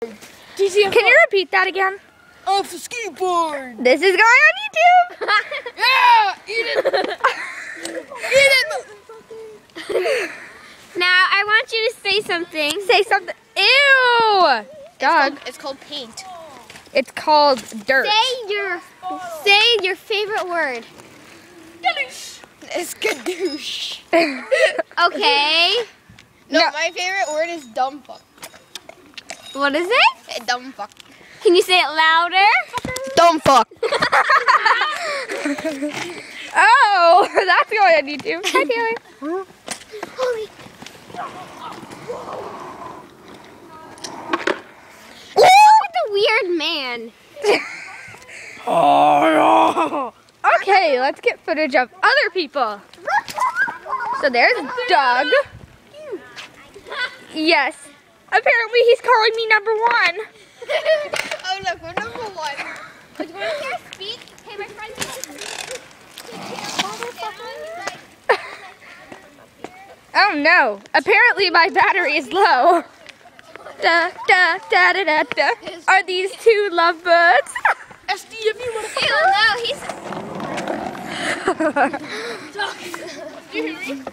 Can you repeat that again? Off the skateboard. This is going on YouTube. Yeah, eat it. Eat it. Now I want you to say something. Say something. Ew. Dog. It's called paint. It's called dirt. Say your favorite word. It's gadoosh. Okay. No, No. my favorite word is dumb fuck. What is it? Dumb fuck. Can you say it louder? Dumb fuck. Oh, that's going on YouTube. Hi, Taylor. Holy. With the weird man. Okay, let's get footage of other people. So there's Doug. Yes. Apparently he's calling me number one. Oh look, we're number one. Do you want to hear us speak? Hey, my friend. Oh no. Apparently my battery is low. Da, da, da, da, da, da. Are these two lovebirds? SD, if you want to. No, he's. Do you hear me?